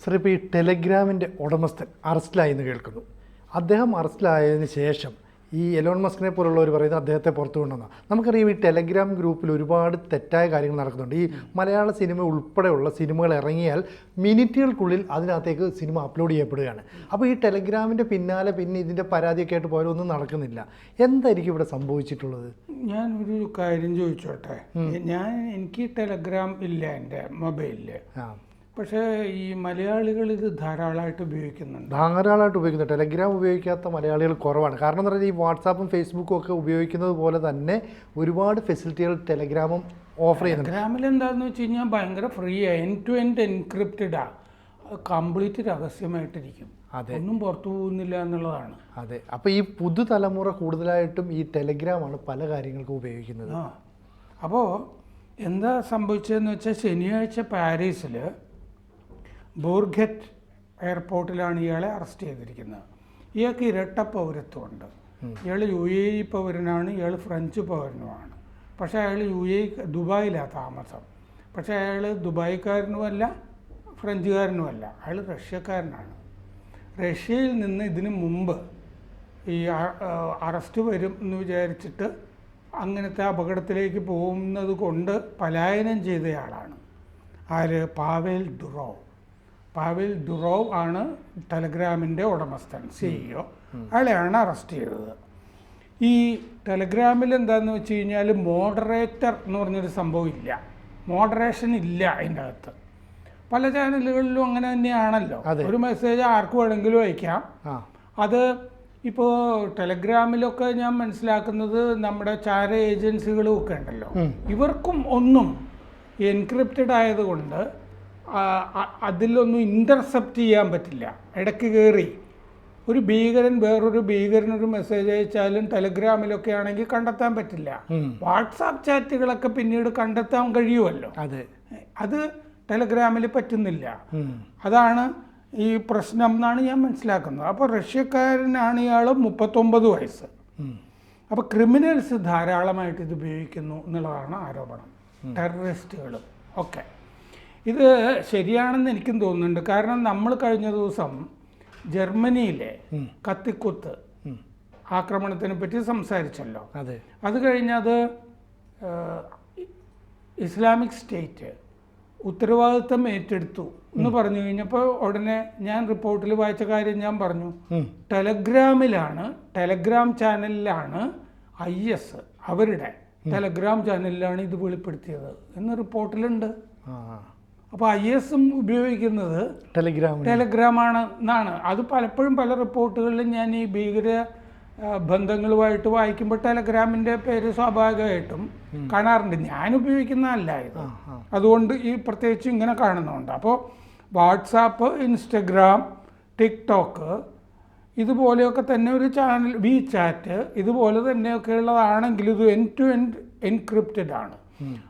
Sir, ഇപ്പോൾ ഈ ടെലഗ്രാമിൻ്റെ ഉടമസ്ഥൻ അറസ്റ്റിലായി എന്ന് കേൾക്കുന്നു. അദ്ദേഹം അറസ്റ്റിലായതിനു ശേഷം ഈ എലോൺ മസ്കിനെ പോലുള്ളവർ പറയുന്നത് അദ്ദേഹത്തെ പുറത്തു കൊണ്ടുവന്ന. നമുക്കറിയാം ഈ ടെലഗ്രാം ഗ്രൂപ്പിൽ ഒരുപാട് തെറ്റായ കാര്യങ്ങൾ നടക്കുന്നുണ്ട്. ഈ മലയാള സിനിമ ഉൾപ്പെടെയുള്ള സിനിമകൾ ഇറങ്ങിയാൽ മിനിറ്റുകൾക്കുള്ളിൽ അതിനകത്തേക്ക് സിനിമ അപ്ലോഡ് ചെയ്യപ്പെടുകയാണ്. അപ്പോൾ ഈ ടെലഗ്രാമിൻ്റെ പിന്നാലെ പിന്നെ ഇതിൻ്റെ പരാതിയൊക്കെ ആയിട്ട് പോയാലൊന്നും നടക്കുന്നില്ല. എന്തായിരിക്കും ഇവിടെ സംഭവിച്ചിട്ടുള്ളത്? ഞാൻ ഒരു കാര്യം ചോദിച്ചോട്ടെ. എനിക്ക് ടെലഗ്രാം ഇല്ല എൻ്റെ മൊബൈലിൽ. പക്ഷേ ഈ മലയാളികൾ ഇത് ധാരാളമായിട്ട് ഉപയോഗിക്കുന്നുണ്ട്. ടെലഗ്രാം ഉപയോഗിക്കാത്ത മലയാളികൾ കുറവാണ്. കാരണം എന്ന് പറഞ്ഞാൽ ഈ വാട്സാപ്പും ഫേസ്ബുക്കും ഒക്കെ ഉപയോഗിക്കുന്നത് പോലെ തന്നെ ഒരുപാട് ഫെസിലിറ്റികൾ ടെലഗ്രാമും ഓഫർ ചെയ്യുന്നുണ്ട്. ടെലഗ്രാമിൽ എന്താണെന്ന് വെച്ച് കഴിഞ്ഞാൽ ഭയങ്കര ഫ്രീ ആണ്, എൻഡ് ടു എൻഡ് എൻക്രിപ്റ്റഡാ, കംപ്ലീറ്റ് രഹസ്യമായിട്ടിരിക്കും. അതെ, ഒന്നും പുറത്തു പോകുന്നില്ല എന്നുള്ളതാണ്. അതെ. അപ്പോൾ ഈ പുതുതലമുറ കൂടുതലായിട്ടും ഈ ടെലഗ്രാമാണ് പല കാര്യങ്ങൾക്കും ഉപയോഗിക്കുന്നത്. അപ്പോൾ എന്താ സംഭവിച്ചതെന്ന് വെച്ചാൽ ശനിയാഴ്ച പാരീസിൽ ബോർഗറ്റ് എയർപോർട്ടിലാണ് ഇയാളെ അറസ്റ്റ് ചെയ്തിരിക്കുന്നത്. ഇയാൾക്ക് ഇരട്ട പൗരത്വമുണ്ട്. ഇയാൾ UAE പൗരനാണ്, ഇയാൾ ഫ്രഞ്ച് പൗരനുമാണ്. പക്ഷേ അയാൾ ദുബായിലാണ് താമസം. പക്ഷേ അയാൾ ദുബായിക്കാരനുമല്ല ഫ്രഞ്ചുകാരനുമല്ല, അയാൾ റഷ്യക്കാരനാണ്. റഷ്യയിൽ നിന്ന് ഇതിനു മുമ്പ് ഈ അറസ്റ്റ് വരും എന്ന് വിചാരിച്ചിട്ട് അങ്ങനത്തെ അപകടത്തിലേക്ക് പോകുന്നത് കൊണ്ട് പലായനം ചെയ്തയാളാണ്. ആര്? പാവേൽ ദുറോവ് ആണ് ടെലഗ്രാമിൻ്റെ ഉടമസ്ഥൻ, CEO. അയാളെയാണ് അറസ്റ്റ് ചെയ്തത്. ഈ ടെലഗ്രാമിൽ എന്താണെന്ന് വെച്ച് കഴിഞ്ഞാൽ മോഡറേറ്റർ എന്ന് പറഞ്ഞൊരു സംഭവം ഇല്ല, മോഡറേഷൻ ഇല്ല അതിൻ്റെ അകത്ത്. പല ചാനലുകളിലും അങ്ങനെ തന്നെയാണല്ലോ. ഒരു മെസ്സേജ് ആർക്ക് വേണമെങ്കിലും അയക്കാം. അത് ഇപ്പോൾ ടെലഗ്രാമിലൊക്കെ ഞാൻ മനസ്സിലാക്കുന്നത് നമ്മുടെ ചാര ഏജൻസികളും ഒക്കെ ഉണ്ടല്ലോ, ഇവർക്കും ഒന്നും എൻക്രിപ്റ്റഡ് ആയതുകൊണ്ട് അതിലൊന്നും ഇൻ്റർസെപ്റ്റ് ചെയ്യാൻ പറ്റില്ല. ഇടയ്ക്ക് കയറി ഒരു ഭീകരൻ വേറൊരു ഭീകരനൊരു മെസ്സേജ് അയച്ചാലും ടെലഗ്രാമിലൊക്കെ ആണെങ്കിൽ കണ്ടെത്താൻ പറ്റില്ല. വാട്സാപ്പ് ചാറ്റുകളൊക്കെ പിന്നീട് കണ്ടെത്താൻ കഴിയുമല്ലോ, അത് ടെലഗ്രാമിൽ പറ്റുന്നില്ല. അതാണ് ഈ പ്രശ്നം എന്നാണ് ഞാൻ മനസ്സിലാക്കുന്നത്. അപ്പോൾ റഷ്യക്കാരനാണ് ഇയാൾ, 39 വയസ്സ്. അപ്പോൾ ക്രിമിനൽസ് ധാരാളമായിട്ട് ഇത് ഉപയോഗിക്കുന്നു എന്നുള്ളതാണ് ആരോപണം, ടെററിസ്റ്റുകളും ഒക്കെ. ഇത് ശരിയാണെന്ന് എനിക്കും തോന്നുന്നുണ്ട്. കാരണം നമ്മൾ കഴിഞ്ഞ ദിവസം ജർമ്മനിയിലെ കത്തിക്കുത്ത് ആക്രമണത്തിനെ പറ്റി സംസാരിച്ചല്ലോ. അത് കഴിഞ്ഞത് ഇസ്ലാമിക് സ്റ്റേറ്റ് ഉത്തരവാദിത്തം ഏറ്റെടുത്തു എന്ന് പറഞ്ഞു കഴിഞ്ഞപ്പോൾ ഉടനെ ഞാൻ റിപ്പോർട്ടിൽ വായിച്ച കാര്യം ഞാൻ പറഞ്ഞു. ടെലഗ്രാം ചാനലിലാണ് IS അവരുടെ ടെലഗ്രാം ചാനലിലാണ് ഇത് വെളിപ്പെടുത്തിയത് എന്ന് റിപ്പോർട്ടിലുണ്ട്. അപ്പോൾ IS ഉപയോഗിക്കുന്നത് ടെലഗ്രാമാണ് എന്നാണ്. അത് പലപ്പോഴും പല റിപ്പോർട്ടുകളിലും ഞാൻ ഈ ഭീകര ബന്ധങ്ങളുമായിട്ട് വായിക്കുമ്പോൾ ടെലഗ്രാമിൻ്റെ പേര് സ്വാഭാവികമായിട്ടും കാണാറുണ്ട്. ഞാൻ ഉപയോഗിക്കുന്നതല്ല ഇത്, അതുകൊണ്ട് ഈ പ്രത്യേകിച്ച് ഇങ്ങനെ കാണുന്നുണ്ട്. അപ്പോൾ വാട്സാപ്പ്, ഇൻസ്റ്റഗ്രാം, ടിക്ടോക്ക് ഇതുപോലെയൊക്കെ തന്നെ ഒരു ചാനൽ, WeChat ഇതുപോലെ തന്നെയൊക്കെ ഉള്ളതാണെങ്കിൽ ഇത് എൻഡ് ടു എൻഡ് എൻക്രിപ്റ്റഡ് ആണ്.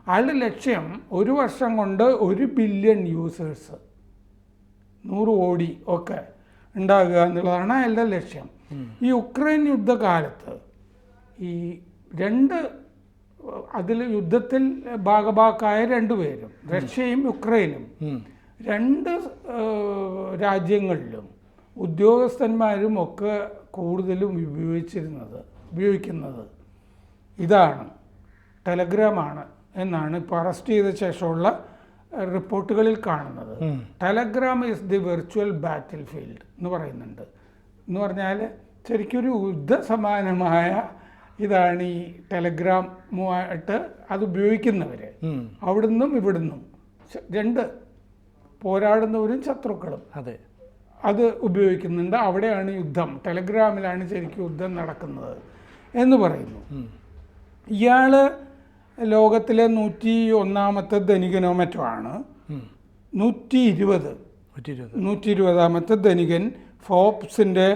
അയാളുടെ ലക്ഷ്യം 1 വർഷം കൊണ്ട് 1 ബില്യൺ യൂസേഴ്സ്, 100 കോടി ഒക്കെ ഉണ്ടാകുക എന്നുള്ളതാണ് അയാളുടെ ലക്ഷ്യം. ഈ യുക്രൈൻ യുദ്ധകാലത്ത് ഈ അതിൽ യുദ്ധത്തിൽ ഭാഗഭാക്കായ 2 പേരും, റഷ്യയും യുക്രൈനും, 2 രാജ്യങ്ങളിലും ഉദ്യോഗസ്ഥന്മാരും ഒക്കെ കൂടുതലും ഉപയോഗിക്കുന്നത് ഇതാണ്, ടെലഗ്രാമാണ് എന്നാണ് ഇപ്പോൾ അറസ്റ്റ് ചെയ്ത ശേഷമുള്ള റിപ്പോർട്ടുകളിൽ കാണുന്നത്. Telegram is the virtual battle field എന്ന് പറയുന്നുണ്ട്. എന്ന് പറഞ്ഞാൽ ശരിക്കൊരു യുദ്ധസമാനമായ ഇതാണ് ഈ ടെലഗ്രാമുമായിട്ട് അത് ഉപയോഗിക്കുന്നവർ. അവിടുന്നും ഇവിടുന്നും 2 പോരാടുന്നവരും ശത്രുക്കളും അത് ഉപയോഗിക്കുന്നുണ്ട്. അവിടെയാണ് യുദ്ധം, ടെലഗ്രാമിലാണ് ശരിക്കും യുദ്ധം നടക്കുന്നത് എന്ന് പറയുന്നു. ഇയാൾ ലോകത്തിലെ 101ാമത്തെ ധനികനോ മറ്റോ ആണ്. 120ാമത്തെ ധനികൻ. ഫോബ്സിൻ്റെ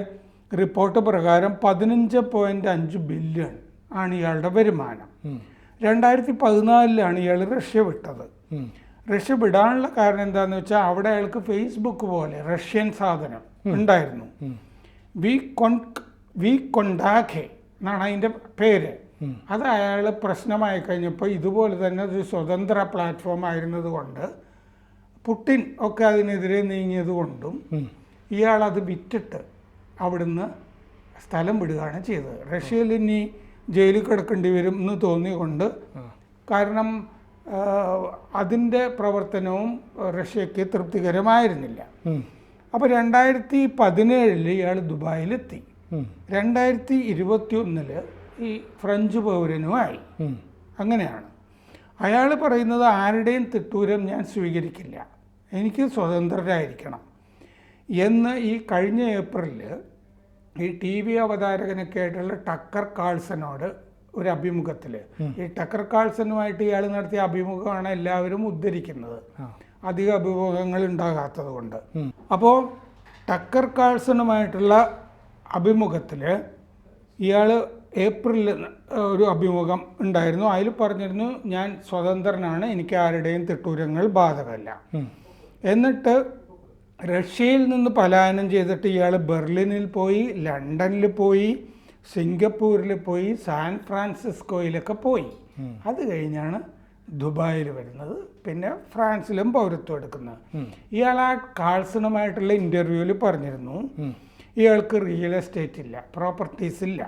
റിപ്പോർട്ട് പ്രകാരം 15.5 ബില്യൺ ആണ് ഇയാളുടെ വരുമാനം. 2014 ഇയാൾ റഷ്യ വിട്ടത്. റഷ്യ വിടാനുള്ള കാരണം എന്താണെന്ന് വെച്ചാൽ അവിടെ അയാൾക്ക് ഫേസ്ബുക്ക് പോലെ റഷ്യൻ സാധനം ഉണ്ടായിരുന്നു. വി കൊണ്ടാഖെ എന്നാണ് അതിൻ്റെ പേര്. അത് അയാൾ പ്രശ്നമായി കഴിഞ്ഞപ്പോൾ ഇതുപോലെ തന്നെ ഒരു സ്വതന്ത്ര പ്ലാറ്റ്ഫോം ആയിരുന്നത് കൊണ്ട് പുടിൻ ഒക്കെ അതിനെതിരെ നീങ്ങിയത് കൊണ്ടും ഇയാൾ അത് വിറ്റിട്ട് അവിടുന്ന് സ്ഥലം വിടുകയാണ് ചെയ്തത്. റഷ്യയിൽ ഇനി ജയിലിൽ കിടക്കേണ്ടി വരും എന്ന് തോന്നിയുകൊണ്ട്, കാരണം അതിൻ്റെ പ്രവർത്തനവും റഷ്യക്ക് തൃപ്തികരമായിരുന്നില്ല. അപ്പോൾ 2017 ഇയാൾ ദുബായിലെത്തി. 2021 ഈ ഫ്രഞ്ച് പൗരനുമായി. അങ്ങനെയാണ് അയാൾ പറയുന്നത്, ആരുടെയും തിട്ടൂരം ഞാൻ സ്വീകരിക്കില്ല, എനിക്ക് സ്വതന്ത്രരായിരിക്കണം എന്ന് ഈ കഴിഞ്ഞ ഏപ്രിലിൽ ഈ TV അവതാരകനൊക്കെ ആയിട്ടുള്ള ടക്കർ കാൾസനോട് ഒരു അഭിമുഖത്തിൽ, ഈ ടക്കർ കാൾസനുമായിട്ട് ഇയാൾ നടത്തിയ അഭിമുഖമാണ് എല്ലാവരും ഉദ്ധരിക്കുന്നത്, അധിക അഭിമുഖങ്ങൾ ഉണ്ടാകാത്തത് കൊണ്ട്. അപ്പോൾ ടക്കർ കാൾസനുമായിട്ടുള്ള അഭിമുഖത്തിൽ ഇയാൾ ഏപ്രിലിൽ ഒരു അഭിമുഖം ഉണ്ടായിരുന്നു. അതിൽ പറഞ്ഞിരുന്നു, ഞാൻ സ്വതന്ത്രനാണ്, എനിക്ക് ആരുടെയും തിട്ടൂരങ്ങൾ ബാധകമല്ല. എന്നിട്ട് റഷ്യയിൽ നിന്ന് പലായനം ചെയ്തിട്ട് ഇയാൾ ബെർലിനിൽ പോയി, ലണ്ടനിൽ പോയി, സിംഗപ്പൂരിൽ പോയി, സാൻ ഫ്രാൻസിസ്കോയിലൊക്കെ പോയി. അത് കഴിഞ്ഞാണ് ദുബായിൽ വരുന്നത്, പിന്നെ ഫ്രാൻസിലും പൗരത്വം എടുക്കുന്നത്. ഇയാൾ ആ കാൾസണുമായിട്ടുള്ള ഇൻ്റർവ്യൂവിൽ പറഞ്ഞിരുന്നു, ഇയാൾക്ക് റിയൽ എസ്റ്റേറ്റ് ഇല്ല, പ്രോപ്പർട്ടീസ് ഇല്ല,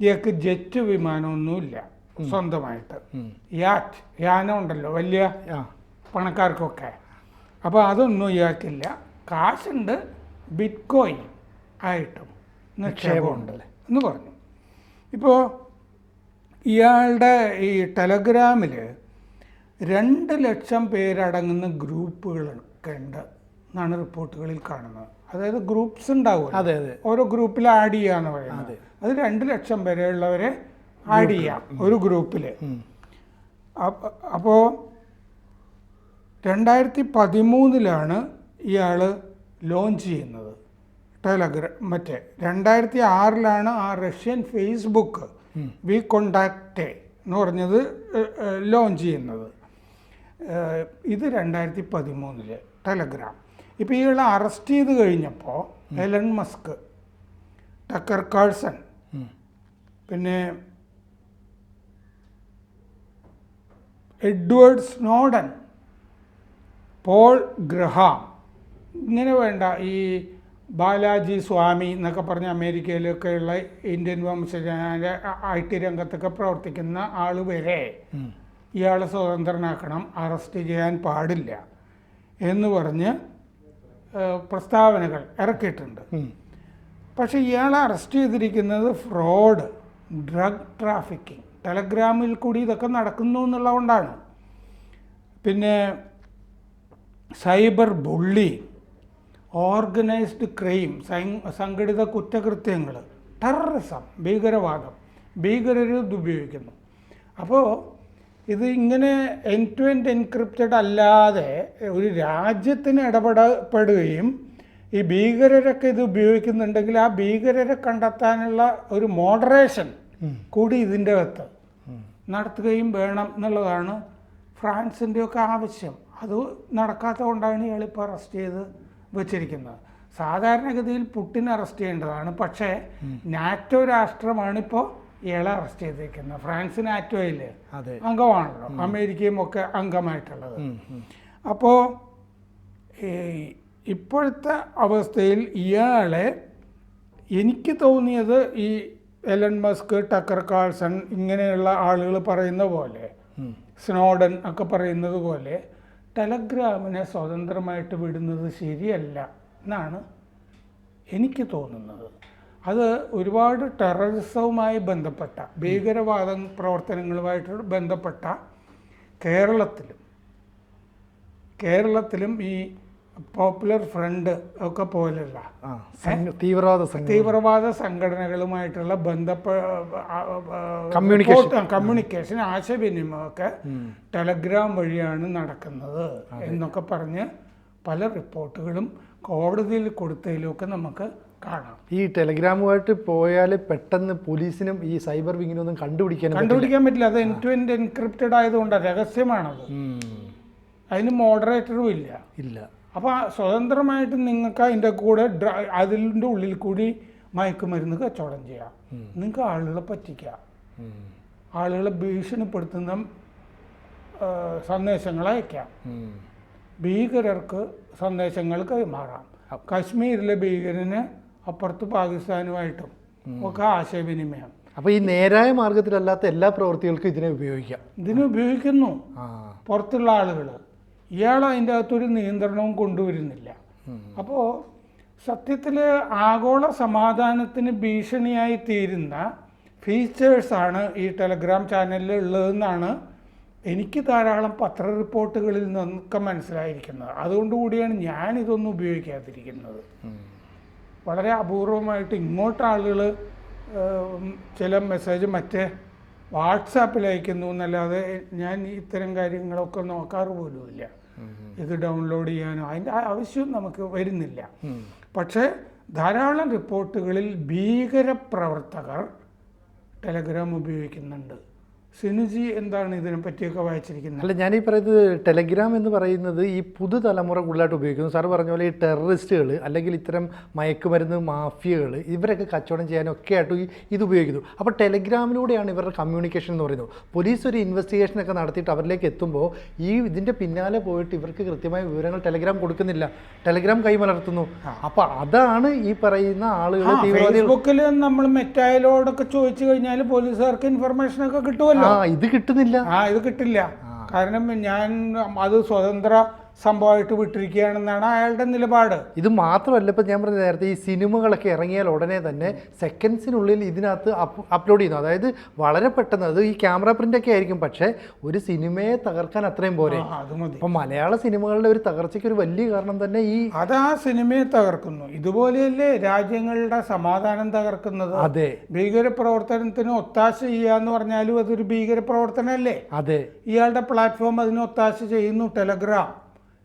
ഇയാൾക്ക് ജെറ്റ് വിമാനമൊന്നുമില്ല സ്വന്തമായിട്ട്, യാനം ഉണ്ടല്ലോ വലിയ പണക്കാർക്കൊക്കെ, അപ്പോൾ അതൊന്നും ഇയാൾക്കില്ല. കാശുണ്ട്, ബിറ്റ്കോയിൻ ആയിട്ടും നിക്ഷേപമുണ്ടല്ലേ എന്ന് പറഞ്ഞു. ഇപ്പോൾ ഇയാളുടെ ഈ ടെലഗ്രാമിൽ 2 ലക്ഷം പേരടങ്ങുന്ന ഗ്രൂപ്പുകളൊക്കെ ഉണ്ട് എന്നാണ് റിപ്പോർട്ടുകളിൽ കാണുന്നത്. അതായത് ഗ്രൂപ്പ്സ് ഉണ്ടാവുമല്ലോ, ഓരോ ഗ്രൂപ്പിൽ ആഡ് ചെയ്യാന്ന് പറയുന്നത്. അത് 2 ലക്ഷം വരെയുള്ളവരെ ആഡ് ചെയ്യാം ഒരു ഗ്രൂപ്പിൽ. അപ്പോൾ 2013 ഇയാൾ ലോഞ്ച് ചെയ്യുന്നത് മറ്റേ 2006 ആ റഷ്യൻ ഫേസ്ബുക്ക് വി കോണ്ടാക്റ്റേ എന്ന് പറഞ്ഞത് ലോഞ്ച് ചെയ്യുന്നത്. ഇത് 2013 ടെലഗ്രാം. ഇപ്പോൾ ഇയാൾ അറസ്റ്റ് ചെയ്ത് കഴിഞ്ഞപ്പോൾ എലൺ മസ്ക്, ടക്കർ കാൾസൺ, പിന്നെ എഡ്വേർഡ് സ്നോഡൻ, പോൾ ഗ്രഹാം, ഇങ്ങനെ വേണ്ട ഈ ബാലാജി സ്വാമി എന്നൊക്കെ പറഞ്ഞ അമേരിക്കയിലൊക്കെയുള്ള ഇന്ത്യൻ വംശജനായ IT രംഗത്തൊക്കെ പ്രവർത്തിക്കുന്ന ആൾ വരെ ഇയാളെ സ്വതന്ത്രനാക്കണം, അറസ്റ്റ് ചെയ്യാൻ പാടില്ല എന്ന് പറഞ്ഞ് പ്രസ്താവനകൾ ഇറക്കിയിട്ടുണ്ട്. പക്ഷേ ഇയാളെ അറസ്റ്റ് ചെയ്തിരിക്കുന്നത് ഫ്രോഡ്, ഡ്രഗ് ട്രാഫിക്കിംഗ്, ടെലഗ്രാമിൽ കൂടി ഇതൊക്കെ നടക്കുന്നു എന്നുള്ളതുകൊണ്ടാണ്. പിന്നെ സൈബർ ബുള്ളി, ഓർഗനൈസ്ഡ് ക്രൈം, സംഘടിത കുറ്റകൃത്യങ്ങൾ, ടെററിസം, ഭീകരവാദം, ഭീകരർ ഇത് ഉപയോഗിക്കുന്നു. അപ്പോൾ ഇത് ഇങ്ങനെ എൻഡ് ടു എൻഡ് എൻക്രിപ്റ്റഡ് അല്ലാതെ ഒരു രാജ്യത്തിന് ഇടപെടപ്പെടുകയും ഈ ഭീകരരൊക്കെ ഇത് ഉപയോഗിക്കുന്നുണ്ടെങ്കിൽ ആ ഭീകരരെ കണ്ടെത്താനുള്ള ഒരു മോഡറേഷൻ കൂടി ഇതിൻ്റെ അകത്ത് നടത്തുകയും വേണം എന്നുള്ളതാണ് ഫ്രാൻസിൻ്റെയൊക്കെ ആവശ്യം. അത് നടക്കാത്തത് കൊണ്ടാണ് ഇയാളിപ്പോൾ അറസ്റ്റ് ചെയ്ത് വെച്ചിരിക്കുന്നത്. സാധാരണഗതിയിൽ പുടിൻ അറസ്റ്റ് ചെയ്യേണ്ടതാണ്, പക്ഷേ നാറ്റോ രാഷ്ട്രമാണിപ്പോൾ ഇയാളെ അറസ്റ്റ് ചെയ്തിരിക്കുന്നത്. ഫ്രാൻസ് നാറ്റോയിൽ അംഗമാണല്ലോ, അമേരിക്കയും ഒക്കെ അംഗമായിട്ടുള്ളത്. അപ്പോൾ ഇപ്പോഴത്തെ അവസ്ഥയിൽ ഇയാളെ, എനിക്ക് തോന്നിയത് ഈ എലൺ മസ്ക്, ടക്കർ കാൾസൺ ഇങ്ങനെയുള്ള ആളുകൾ പറയുന്ന പോലെ, സ്നോഡൻ ഒക്കെ പറയുന്നത് പോലെ ടെലഗ്രാമിനെ സ്വതന്ത്രമായിട്ട് വിടുന്നത് ശരിയല്ല എന്നാണ് എനിക്ക് തോന്നുന്നത്. അത് ഒരുപാട് ടെററിസവുമായി ബന്ധപ്പെട്ട, ഭീകരവാദ പ്രവർത്തനങ്ങളുമായിട്ട് ബന്ധപ്പെട്ട കേരളത്തിലും ഈ പോപ്പുലർ ഫ്രണ്ട് ഒക്കെ പോലുള്ള തീവ്രവാദ സംഘടനകളുമായിട്ടുള്ള കമ്മ്യൂണിക്കേഷൻ, ആശയവിനിമയമൊക്കെ ടെലഗ്രാം വഴിയാണ് നടക്കുന്നത് എന്നൊക്കെ പറഞ്ഞ് പല റിപ്പോർട്ടുകളും കോടതിയിൽ കൊടുത്തതിലൊക്കെ നമുക്ക് കാണാം. ഈ ടെലഗ്രാമുമായിട്ട് പോയാൽ പെട്ടെന്ന് പോലീസിനും ഈ സൈബർ വിങ്ങിനൊന്നും കണ്ടുപിടിക്കാൻ പറ്റില്ല. അത് എൻഡ് ടു എൻഡ് എൻക്രിപ്റ്റഡ് ആയതുകൊണ്ടാണ്, രഹസ്യമാണത്. അതിന് മോഡറേറ്ററും ഇല്ല. അപ്പോൾ സ്വതന്ത്രമായിട്ട് നിങ്ങൾക്ക് അതിൻ്റെ കൂടെ അതിൻ്റെ ഉള്ളിൽ കൂടി മയക്കുമരുന്ന് കച്ചവടം ചെയ്യാം, നിങ്ങൾക്ക് ആളുകളെ പറ്റിക്കാം, ആളുകളെ ഭീഷണിപ്പെടുത്തുന്ന സന്ദേശങ്ങൾ അയക്കാം. ഭീകരർക്ക് സന്ദേശങ്ങൾ കൈമാറാം. കശ്മീരിലെ ഭീകരന് അപ്പുറത്ത് പാകിസ്ഥാനുമായിട്ടും ഒക്കെ ആശയവിനിമയം. അപ്പോൾ ഈ നേരായ മാർഗത്തിലല്ലാത്ത എല്ലാ പ്രവൃത്തികൾക്കും ഇതിനെ ഉപയോഗിക്കാം. ഇതിന് ഉപയോഗിക്കുന്നു പുറത്തുള്ള ആളുകൾ. ഇയാൾ അതിൻ്റെ അകത്തൊരു നിയന്ത്രണവും കൊണ്ടുവരുന്നില്ല. അപ്പോൾ സത്യത്തിൽ ആഗോള സമാധാനത്തിന് ഭീഷണിയായി തീരുന്ന ഫീച്ചേഴ്സാണ് ഈ ടെലഗ്രാം ചാനലിൽ ഉള്ളതെന്നാണ് എനിക്ക് ധാരാളം പത്ര റിപ്പോർട്ടുകളിൽ നിന്നൊക്കെ മനസ്സിലായിരിക്കുന്നത്. അതുകൊണ്ടുകൂടിയാണ് ഞാനിതൊന്നും ഉപയോഗിക്കാതിരിക്കുന്നത്. വളരെ അപൂർവമായിട്ട് ഇങ്ങോട്ട് ആളുകൾ ചില മെസ്സേജ് മറ്റേ വാട്സാപ്പിൽ അയക്കുന്നു എന്നല്ലാതെ ഞാൻ ഇത്തരം കാര്യങ്ങളൊക്കെ നോക്കാറ് പോലുമില്ല. ഇത് ഡൗൺലോഡ് ചെയ്യാനോ അതിൻ്റെ ആവശ്യം നമുക്ക് വരുന്നില്ല. പക്ഷേ ധാരാളം റിപ്പോർട്ടുകളിൽ ഭീകരപ്രവർത്തകർ ടെലഗ്രാം ഉപയോഗിക്കുന്നുണ്ട്. സിനുജി എന്താണ് ഇതിനെ പറ്റിയൊക്കെ വായിച്ചിരിക്കുന്നത്? അല്ല, ഞാനീ പറയുന്നത് ടെലഗ്രാം എന്ന് പറയുന്നത് ഈ പുതുതലമുറ കൂടുതലായിട്ട് ഉപയോഗിക്കുന്നു. സാർ പറഞ്ഞ പോലെ ഈ ടെററിസ്റ്റുകൾ അല്ലെങ്കിൽ ഇത്തരം മയക്കുമരുന്ന് മാഫിയകൾ ഇവരൊക്കെ കച്ചവടം ചെയ്യാനൊക്കെ ആയിട്ട് ഇത് ഉപയോഗിക്കുന്നു. അപ്പോൾ ടെലഗ്രാമിലൂടെയാണ് ഇവരുടെ കമ്മ്യൂണിക്കേഷൻ എന്ന് പറയുന്നത്. പോലീസ് ഒരു ഇൻവെസ്റ്റിഗേഷനൊക്കെ നടത്തിയിട്ട് അവരിലേക്ക് എത്തുമ്പോൾ ഇതിൻ്റെ പിന്നാലെ പോയിട്ട് ഇവർക്ക് കൃത്യമായ വിവരങ്ങൾ ടെലഗ്രാം കൊടുക്കുന്നില്ല, ടെലഗ്രാം കൈമലർത്തുന്നു. അപ്പോൾ അതാണ് ഈ പറയുന്ന ആളുകൾ ഫേസ്ബുക്കിൽ നമ്മൾ മെറ്റായിലോടൊക്കെ ചോദിച്ചു കഴിഞ്ഞാൽ പോലീസുകാർക്ക് ഇൻഫർമേഷനൊക്കെ കിട്ടുമല്ലോ. ഇത് കിട്ടുന്നില്ല. ഇത് കിട്ടില്ല. കാരണം ഞാൻ അത് സ്വതന്ത്ര സംഭവമായിട്ട് വിട്ടിരിക്കുകയാണെന്നാണ് അയാളുടെ നിലപാട്. ഇത് മാത്രമല്ല, ഇപ്പം ഞാൻ പറഞ്ഞ നേരത്തെ ഈ സിനിമകളൊക്കെ ഇറങ്ങിയാൽ ഉടനെ തന്നെ സെക്കൻഡ്സിനുള്ളിൽ ഇതിനകത്ത് അപ്ലോഡ് ചെയ്യുന്നു. അതായത് വളരെ പെട്ടെന്ന്. അത് ഈ ക്യാമറ പ്രിൻ്റൊക്കെ ആയിരിക്കും, പക്ഷേ ഒരു സിനിമയെ തകർക്കാൻ അത്രയും പോരെ. അപ്പം മലയാള സിനിമകളുടെ ഒരു തകർച്ചയ്ക്ക് ഒരു വലിയ കാരണം തന്നെ അത് ആ സിനിമയെ തകർക്കുന്നു. ഇതുപോലെയല്ലേ രാജ്യങ്ങളുടെ സമാധാനം തകർക്കുന്നത്? അതെ. ഭീകരപ്രവർത്തനത്തിന് ഒത്താശ ചെയ്യാന്ന് പറഞ്ഞാലും അതൊരു ഭീകരപ്രവർത്തനമല്ലേ? അതെ. ഇയാളുടെ പ്ലാറ്റ്ഫോം അതിന് ഒത്താശ ചെയ്യുന്നു. ടെലഗ്രാം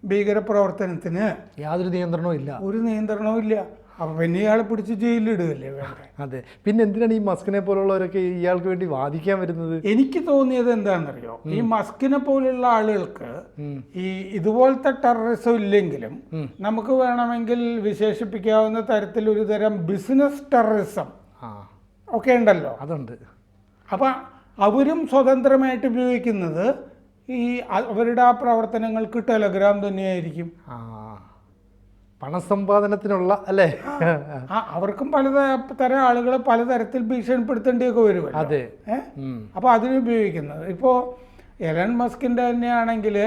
ഭീകരപ്രവർത്തനത്തിന് യാതൊരു നിയന്ത്രണവും ഇല്ല. ഒരു നിയന്ത്രണവും ഇല്ല. അപ്പം പിന്നെ ഇയാളെ പിടിച്ച് ജയിലിലിടുകയല്ലേ വേണ്ടത്. അതെ. പിന്നെ എന്തിനാണ് ഈ മസ്കിനെ പോലുള്ളവരൊക്കെ ഇയാൾക്ക് വേണ്ടി വാദിക്കാൻ വരുന്നത്? എനിക്ക് തോന്നിയത് എന്താണെന്നറിയോ, ഈ മസ്കിനെ പോലുള്ള ആളുകൾക്ക് ഈ ഇതുപോലത്തെ ടെററിസം ഇല്ലെങ്കിലും നമുക്ക് വേണമെങ്കിൽ വിശേഷിപ്പിക്കാവുന്ന തരത്തിൽ ഒരു തരം ബിസിനസ് ടെററിസം ഒക്കെ ഉണ്ടല്ലോ. അതുണ്ട്. അപ്പം അവരും സ്വതന്ത്രമായിട്ട് ഉപയോഗിക്കുന്നത് ഈ അവരുടെ ആ പ്രവർത്തനങ്ങൾക്ക് ടെലഗ്രാം തന്നെയായിരിക്കും. പണസമ്പാദനത്തിനുള്ള അല്ലേ? അവർക്കും പലതരം ആളുകളെ പലതരത്തിൽ ഭീഷണിപ്പെടുത്തേണ്ടിയൊക്കെ വരുമല്ലോ. അതെ. അപ്പോൾ അതിനുപയോഗിക്കുന്നത് ഇപ്പോൾ എലൺ മസ്കിൻ്റെ തന്നെയാണെങ്കിൽ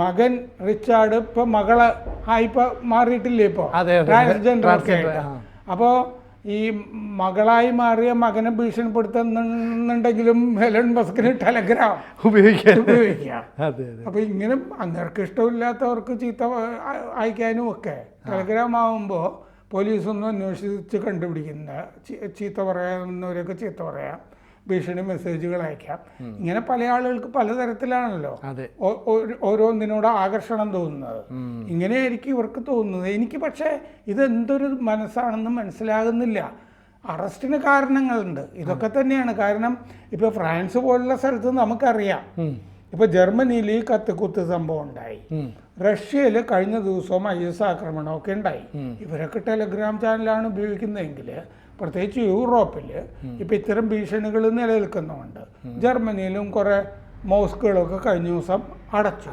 മകൻ റിച്ചാർഡ് ഇപ്പോൾ മകള് ആയിപ്പോൾ മാറിയിട്ടില്ലേ ഇപ്പോൾ ട്രാൻസ്ജെൻഡർ ഒക്കെ ആയിട്ട്. അപ്പോൾ ഈ മകളായി മാറിയ മകനെ ഭീഷണിപ്പെടുത്തുന്നുണ്ടെങ്കിലും എലൺ മസ്കിന് ടെലഗ്രാം ഉപയോഗിക്കാം. അപ്പോൾ ഇങ്ങനെ അങ്ങർക്ക് ഇഷ്ടമില്ലാത്തവർക്ക് ചീത്ത അയക്കാനും ഒക്കെ ടെലഗ്രാം ആകുമ്പോൾ പോലീസൊന്നും അന്വേഷിച്ച് കണ്ടുപിടിക്കുന്ന ചീത്ത പറയാവുന്നവരൊക്കെ ചീത്ത പറയാം, ഭീഷണി മെസ്സേജുകൾ അയക്കാം. ഇങ്ങനെ പല ആളുകൾക്ക് പലതരത്തിലാണല്ലോ ഓരോന്നിനോട് ആകർഷണം തോന്നുന്നത്. ഇങ്ങനെയായിരിക്കും ഇവർക്ക് തോന്നുന്നത്. എനിക്ക് പക്ഷേ ഇതെന്തൊരു മനസ്സാണെന്ന് മനസ്സിലാകുന്നില്ല. അറസ്റ്റിന് കാരണങ്ങളുണ്ട്. ഇതൊക്കെ തന്നെയാണ് കാരണം. ഇപ്പോൾ ഫ്രാൻസ് പോലുള്ള സ്ഥലത്ത് നമുക്കറിയാം. ഇപ്പോൾ ജർമ്മനിയിൽ ഈ കത്തിക്കുത്ത് സംഭവം ഉണ്ടായി. റഷ്യയിൽ കഴിഞ്ഞ ദിവസവും IS ആക്രമണമൊക്കെ ഉണ്ടായി. ഇവരൊക്കെ ടെലഗ്രാം ചാനലാണ് ഉപയോഗിക്കുന്നതെങ്കിൽ പ്രത്യേകിച്ച് യൂറോപ്പിൽ ഇപ്പം ഇത്തരം ഭീഷണികൾ നിലനിൽക്കുന്നുണ്ട്. ജർമ്മനിയിലും കുറേ മോസ്കുകളൊക്കെ കഴിഞ്ഞ ദിവസം അടച്ചു.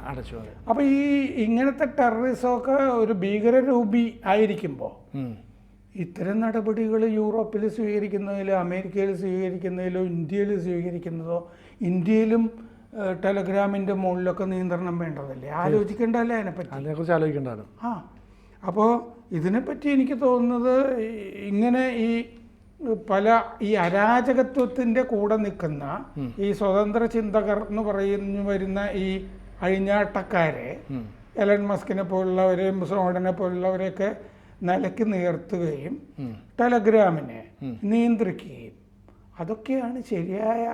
അപ്പോൾ ഈ ഇങ്ങനത്തെ ടെററിസമൊക്കെ ഒരു ഭീകരരൂപി ആയിരിക്കുമ്പോൾ ഇത്തരം നടപടികൾ യൂറോപ്പിൽ സ്വീകരിക്കുന്നതിലോ അമേരിക്കയിൽ സ്വീകരിക്കുന്നതിലോ ഇന്ത്യയിൽ സ്വീകരിക്കുന്നതോ, ഇന്ത്യയിലും ടെലഗ്രാമിൻ്റെ മുകളിലൊക്കെ നിയന്ത്രണം വേണ്ടതല്ലേ? ആലോചിക്കേണ്ടതല്ലേ അതിനെക്കുറിച്ച് ആലോചിക്കേണ്ടതാണ്. അപ്പോൾ ഇതിനെപ്പറ്റി എനിക്ക് തോന്നുന്നത് ഇങ്ങനെ ഈ അരാജകത്വത്തിൻ്റെ കൂടെ നിൽക്കുന്ന ഈ സ്വതന്ത്ര ചിന്തകർ എന്ന് പറയുന്നു വരുന്ന ഈ അഴിഞ്ഞാട്ടക്കാരെ, എലൺ മസ്കിനെ പോലുള്ളവരെയും സ്നോഡനെ പോലുള്ളവരെയൊക്കെ നിലയ്ക്ക് നിർത്തുകയും ടെലഗ്രാമിനെ നിയന്ത്രിക്കുകയും അതൊക്കെയാണ് ശരിയായ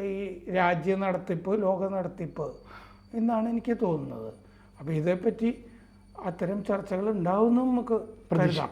ഈ രാജ്യ നടത്തിപ്പ്, ലോക നടത്തിപ്പ് എന്നാണ് എനിക്ക് തോന്നുന്നത്. അപ്പോൾ ഇതേപ്പറ്റി അത്തരം ചർച്ചകൾ ഉണ്ടാവുമെന്ന് നമുക്ക് കരുതാം.